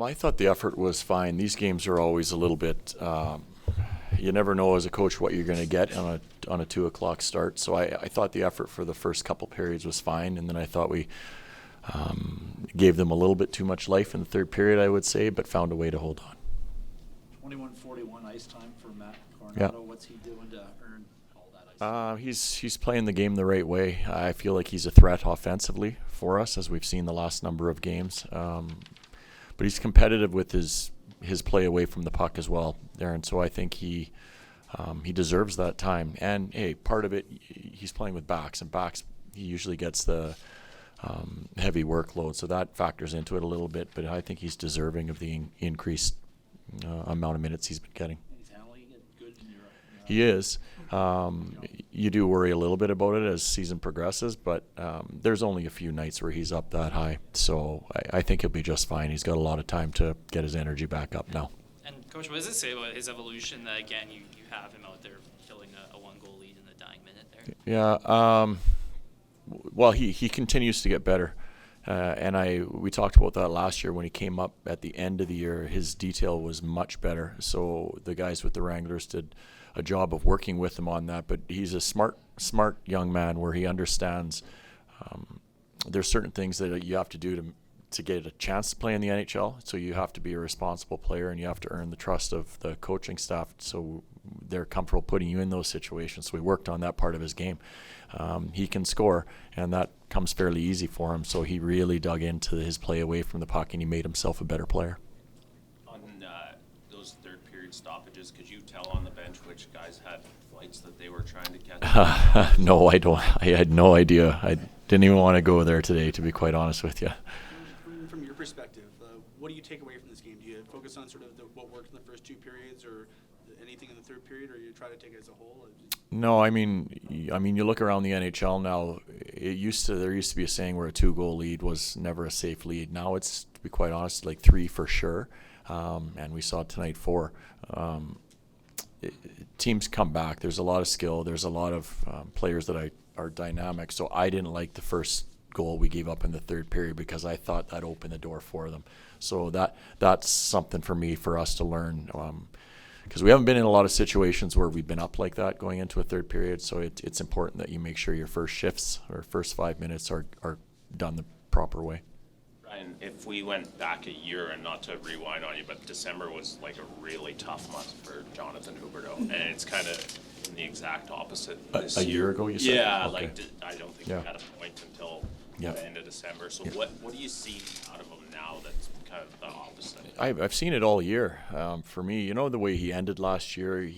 I thought the effort was fine. These games are always a little bit. You never know as a coach what you're going to get on a 2 o'clock start. So I thought the effort for the first couple periods was fine, and then I thought we gave them a little bit too much life in the third period, I would say, but found a way to hold on. 21-41 ice time for Matt Coronado. Yeah. What's he doing to earn all that ice time? He's playing the game the right way. I feel like he's a threat offensively for us, as we've seen the last number of games. But he's competitive with his play away from the puck as well, Darren. So I think he deserves that time. And hey, part of it, he's playing with backs, and backs he usually gets the heavy workload, so that factors into it a little bit. But I think he's deserving of the increased amount of minutes he's been getting. He's handling it good in your He is. You do worry a little bit about it as season progresses, but there's only a few nights where he's up that high. So I think he'll be just fine. He's got a lot of time to get his energy back up now. And Coach, what does it say about his evolution that, again, you have him out there filling a one-goal lead in the dying minute there? Yeah. Well, he continues to get better. And we talked about that last year when he came up at the end of the year. His detail was much better. So the guys with the Wranglers did a job of working with him on that. But he's a smart young man where he understands there's certain things that you have to do to get a chance to play in the NHL. So you have to be a responsible player, and you have to earn the trust of the coaching staff so they're comfortable putting you in those situations. So we worked on that part of his game. He can score, and that comes fairly easy for him. So he really dug into his play away from the puck, and he made himself a better player. On those third period stoppages, could you tell on the bench which guys had flights that they were trying to catch? No, I don't. I had no idea. I didn't even want to go there today, to be quite honest with you. From your perspective, what do you take away from this game? Do you focus on sort of what worked in the first 2 periods, or anything in the third period, or you try to take it as a whole? No, I mean, you look around the NHL now. There used to be a saying where a 2-goal lead was never a safe lead. Now it's, to be quite honest, like 3 for sure, and we saw tonight 4. Teams come back. There's a lot of skill. There's a lot of players that are dynamic. So I didn't like the first goal we gave up in the third period because I thought that opened the door for them. So that's something for us to learn. Because we haven't been in a lot of situations where we've been up like that going into a third period, so it's important that you make sure your first shifts or first 5 minutes are done the proper way. Ryan, if we went back a year, and not to rewind on you, but December was like a really tough month for Jonathan Huberdeau, and it's kind of the exact opposite this year. A year ago, you said? Yeah, okay. I don't think we had a point until the end of December. So what do you see out of him now that's kind of the opposite? I've seen it all year. For me, the way he ended last year,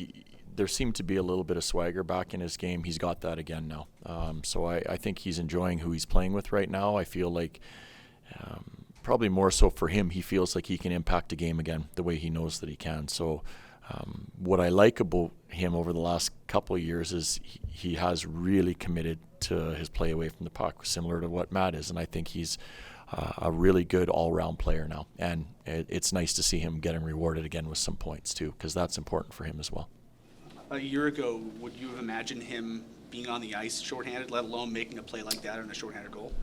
there seemed to be a little bit of swagger back in his game. He's got that again now. So I think he's enjoying who he's playing with right now. I feel like probably more so for him, he feels like he can impact a game again the way he knows that he can. So what I like about him over the last couple of years is he has really committed to his play away from the puck, similar to what Matt is. And I think he's a really good all-round player now. And it's nice to see him getting rewarded again with some points too, because that's important for him as well. A year ago, would you have imagined him being on the ice shorthanded, let alone making a play like that on a shorthanded goal?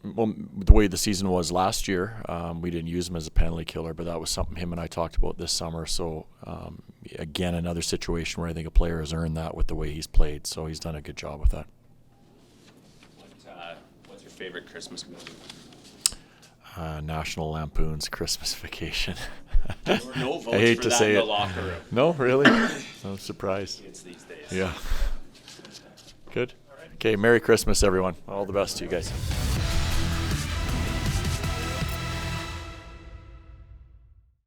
The way the season was last year, we didn't use him as a penalty killer, but that was something him and I talked about this summer. So, again, another situation where I think a player has earned that with the way he's played. So he's done a good job with that. What's your favorite Christmas movie? National Lampoon's Christmas Vacation. There were no votes I hate for to that say in the it. locker room. No, really? I'm surprised. It's these days. Yeah. Good. Okay, Merry Christmas, everyone. All the best to you guys.